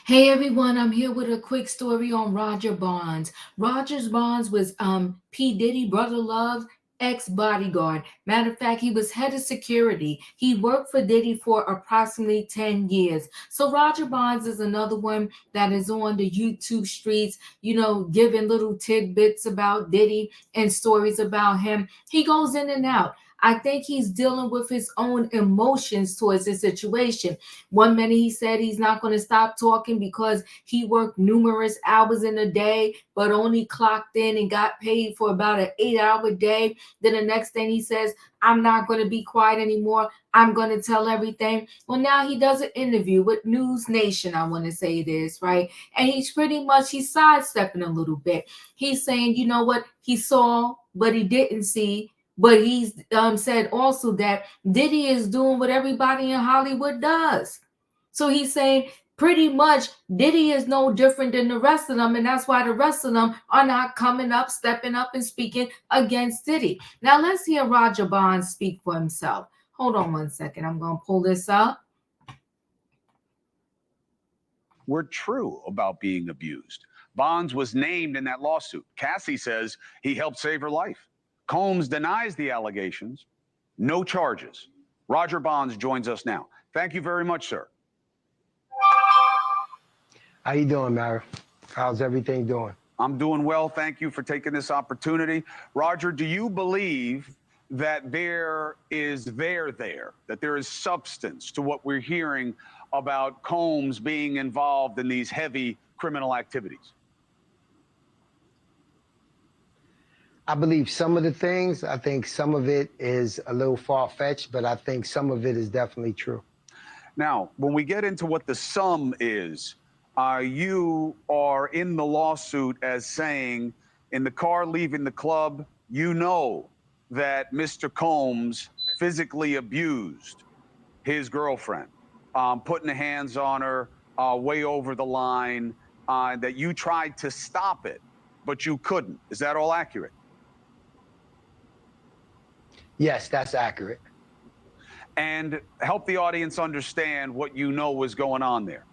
Hey everyone, I'm here with a quick story on Roger Bonds. Roger Bonds was P Diddy, Brother Love's ex-bodyguard. Matter of fact, he was head of security. He worked for Diddy for approximately 10 years. So Roger Bonds is another one that is on the YouTube streets, giving little tidbits about Diddy and stories about him. He goes in and out. I think he's dealing with his own emotions towards the situation. One minute he said he's not going to stop talking because he worked numerous hours in a day, but only clocked in and got paid for about an 8-hour day. Then the next thing he says, I'm not going to be quiet anymore. I'm going to tell everything. Well, now he does an interview with News Nation, I want to say it is, right? And he's sidestepping a little bit. He's saying, you know what? He saw, but he didn't see. But he's said also that Diddy is doing what everybody in Hollywood does. So he's saying pretty much Diddy is no different than the rest of them, and that's why the rest of them are not coming up, stepping up, and speaking against Diddy. Now let's hear Roger Bonds speak for himself. Hold on one second. I'm going to pull this up. Were true about being abused. Bonds was named in that lawsuit. Cassie says he helped save her life. Combs denies the allegations. No charges. Roger Bonds joins us now. Thank you very much, sir. How you doing, Mary? How's everything doing? I'm doing well. Thank you for taking this opportunity. Roger, do you believe that there is substance to what we're hearing about Combs being involved in these heavy criminal activities? I believe some of the things. I think some of it is a little far-fetched, but I think some of it is definitely true. Now, when we get into what the sum is, you are in the lawsuit as saying, in the car leaving the club, you know that Mr. Combs physically abused his girlfriend, putting hands on her way over the line, that you tried to stop it, but you couldn't. Is that all accurate? Yes, that's accurate. And help the audience understand what you know was going on there.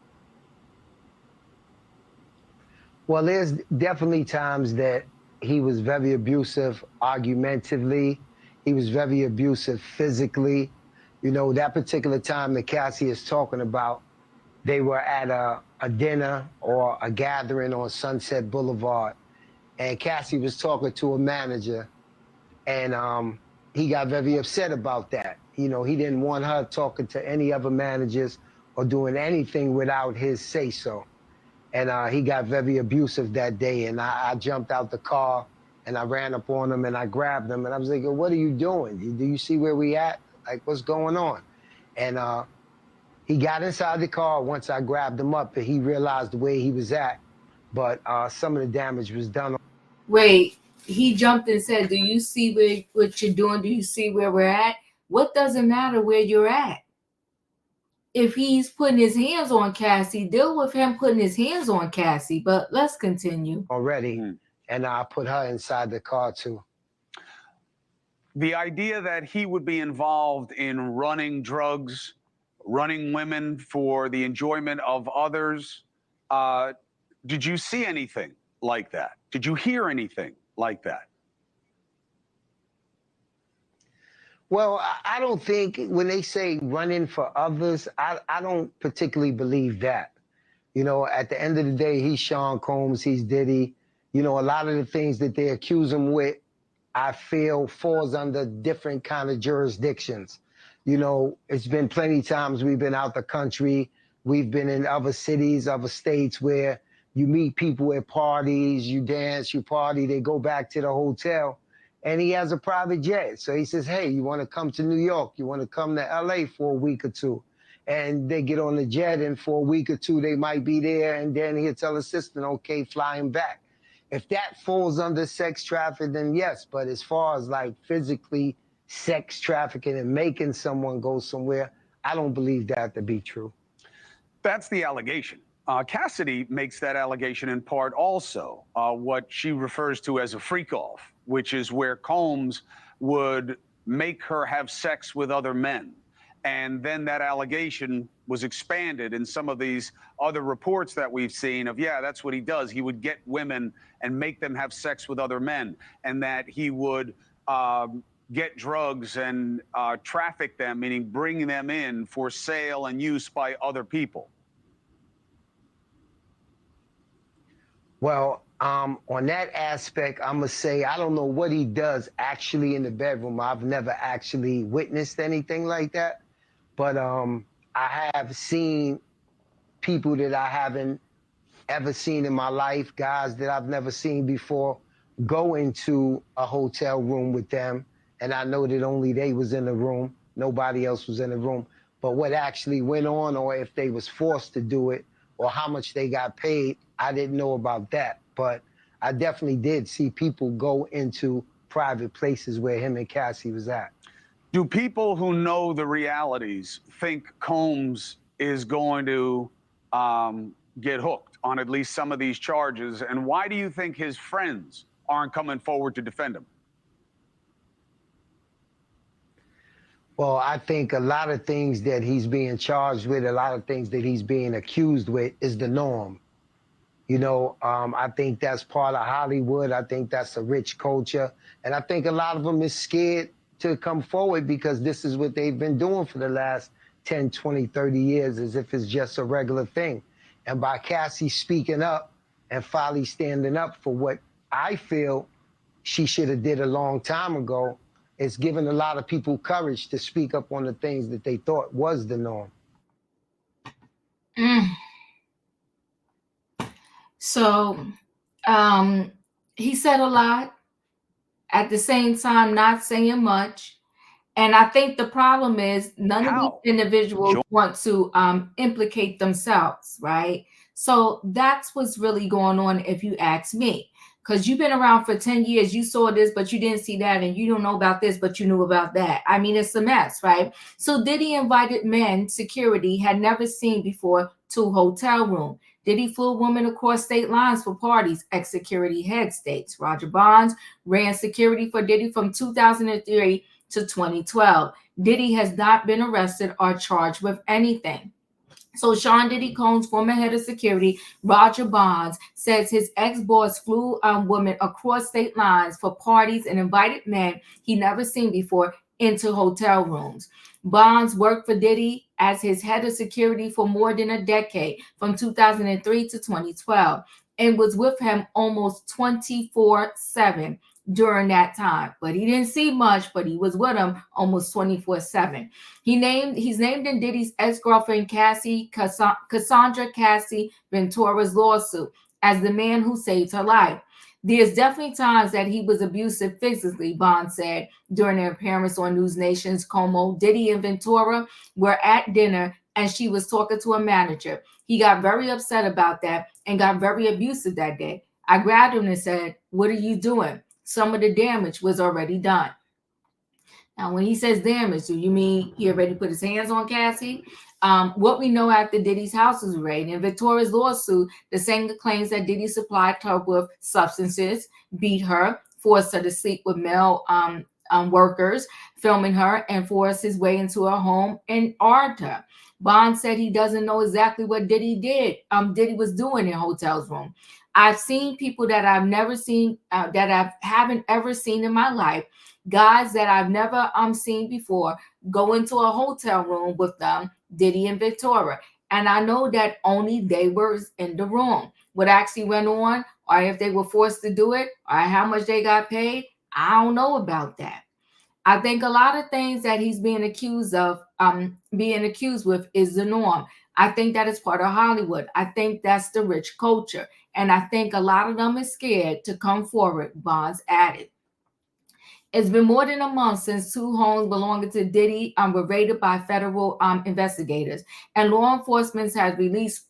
Well, there's definitely times that he was very abusive argumentatively. He was very abusive physically. You know, that particular time that Cassie is talking about, they were at a dinner or a gathering on Sunset Boulevard. And Cassie was talking to a manager, and he got very upset about that. You know, he didn't want her talking to any other managers or doing anything without his say-so. And he got very abusive that day. And I jumped out the car and I ran up on him and I grabbed him. And I was like, what are you doing? Do you see where we at? Like, what's going on? And he got inside the car once I grabbed him up, and he realized the way he was at. But some of the damage was done. Wait, he jumped and said, do you see what you're doing? Do you see where we're at? What does it matter where you're at? If he's putting his hands on Cassie, deal with him putting his hands on Cassie. But let's continue. Already, and I put her inside the car too. The idea that he would be involved in running drugs, running women for the enjoyment of others, did you see anything like that? Did you hear anything like that? Well, I don't think when they say running for others, I don't particularly believe that. You know, at the end of the day, he's Sean Combs, he's Diddy. You know, a lot of the things that they accuse him with, I feel falls under different kind of jurisdictions. You know, it's been plenty of times we've been out the country. We've been in other cities, other states where you meet people at parties, you dance, you party, they go back to the hotel. And he has a private jet. So he says, hey, you want to come to New York? You want to come to LA for a week or two? And they get on the jet, and for a week or two, they might be there. And then he'll tell the assistant, okay, fly him back. If that falls under sex trafficking, then yes. But as far as like physically sex trafficking and making someone go somewhere, I don't believe that to be true. That's the allegation. Cassidy makes that allegation in part also, what she refers to as a freak-off, which is where Combs would make her have sex with other men. And then that allegation was expanded in some of these other reports that we've seen of, yeah, that's what he does. He would get women and make them have sex with other men, and that he would get drugs and traffic them, meaning bring them in for sale and use by other people. Well, on that aspect, I'm gonna say I don't know what he does actually in the bedroom. I've never actually witnessed anything like that, but I have seen people that I haven't ever seen in my life, guys that I've never seen before, go into a hotel room with them, and I know that only they was in the room, nobody else was in the room. But what actually went on, or if they was forced to do it, or how much they got paid, I didn't know about that. But I definitely did see people go into private places where him and Cassie was at. Do people who know the realities think Combs is going to get hooked on at least some of these charges? And why do you think his friends aren't coming forward to defend him? Well, I think a lot of things that he's being charged with, a lot of things that he's being accused with is the norm. You know, I think that's part of Hollywood. I think that's a rich culture. And I think a lot of them is scared to come forward because this is what they've been doing for the last 10, 20, 30 years, as if it's just a regular thing. And by Cassie speaking up and finally standing up for what I feel she should have did a long time ago, it's given a lot of people courage to speak up on the things that they thought was the norm. So he said a lot, at the same time not saying much. And I think the problem is none of these individuals want to implicate themselves, right? So that's what's really going on, if you ask me. Because you've been around for 10 years, you saw this, but you didn't see that, and you don't know about this, but you knew about that. I mean, it's a mess, right? So Diddy invited men security had never seen before to a hotel room. Diddy flew women across state lines for parties, ex-security head states. Roger Bonds ran security for Diddy from 2003 to 2012. Diddy has not been arrested or charged with anything. So Sean Diddy Combs, former head of security, Roger Bonds, says his ex-boss flew women across state lines for parties and invited men he never seen before into hotel rooms. Bonds worked for Diddy as his head of security for more than a decade, from 2003 to 2012, and was with him almost 24/7 during that time. But he didn't see much, but he was with him almost 24/7. He's named in Diddy's ex-girlfriend Cassandra Cassie Ventura's lawsuit as the man who saved her life. There's definitely times that he was abusive physically, Bond said during their appearance on News Nation's Como. Diddy and Ventura were at dinner and she was talking to a manager. He got very upset about that and got very abusive that day. I grabbed him and said, "What are you doing?" Some of the damage was already done. Now, when he says damage, do you mean he already put his hands on Cassie? What we know after Diddy's house was raided, in Victoria's lawsuit, the singer claims that Diddy supplied her with substances, beat her, forced her to sleep with male workers, filming her, and forced his way into her home and armed her. Bond said he doesn't know exactly what Diddy did. Diddy was doing in hotels room. I've seen people that I've never seen, that I haven't ever seen in my life, guys that I've never seen before, go into a hotel room with them, Diddy and Victoria. And I know that only they were in the room. What actually went on, or if they were forced to do it, or how much they got paid, I don't know about that. I think a lot of things that he's being accused with is the norm. I think that is part of Hollywood. I think that's the rich culture. And I think a lot of them is scared to come forward, Bonds added. It's been more than a month since two homes belonging to Diddy were raided by federal investigators, and law enforcement has released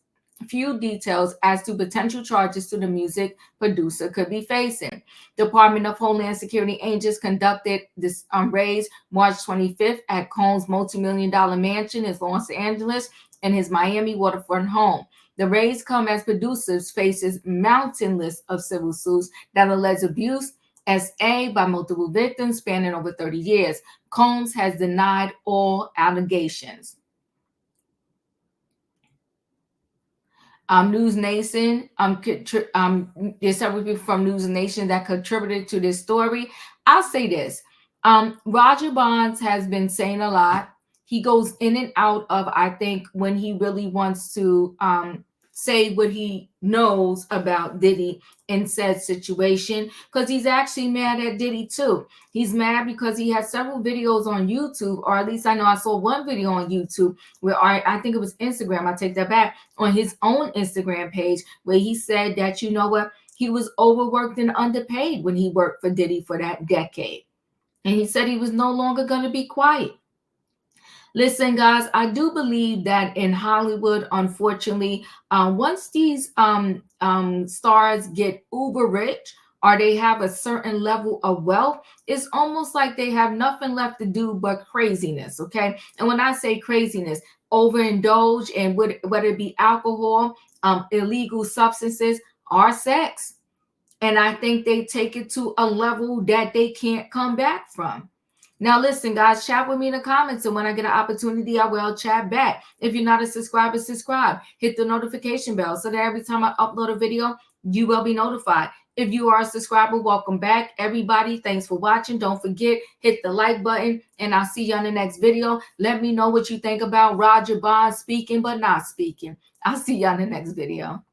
few details as to potential charges to the music producer could be facing. Department of Homeland Security agents conducted this raid March 25th at Combs' multi-million-dollar mansion in Los Angeles and his Miami waterfront home. The raids come as producers faces mountain list of civil suits that allege abuse SA by multiple victims spanning over 30 years. Combs has denied all allegations. News Nation, there's several people from News Nation that contributed to this story. I'll say this. Roger Bonds has been saying a lot. He goes in and out of, I think, when he really wants to say what he knows about Diddy in said situation, because he's actually mad at Diddy too. He's mad because he has several videos on YouTube, or at least I know I saw one video on YouTube where I think it was Instagram, I take that back, on his own Instagram page, where he said that, you know what, he was overworked and underpaid when he worked for Diddy for that decade. And he said he was no longer going to be quiet. Listen, guys, I do believe that in Hollywood, unfortunately, once these stars get uber rich or they have a certain level of wealth, it's almost like they have nothing left to do but craziness, okay? And when I say craziness, overindulge in whether it be alcohol, illegal substances, or sex. And I think they take it to a level that they can't come back from. Now, listen, guys, chat with me in the comments, and when I get an opportunity, I will chat back. If you're not a subscriber, subscribe. Hit the notification bell so that every time I upload a video, you will be notified. If you are a subscriber, welcome back. Everybody, thanks for watching. Don't forget, hit the like button, and I'll see you on the next video. Let me know what you think about Roger Bonds speaking but not speaking. I'll see you on the next video.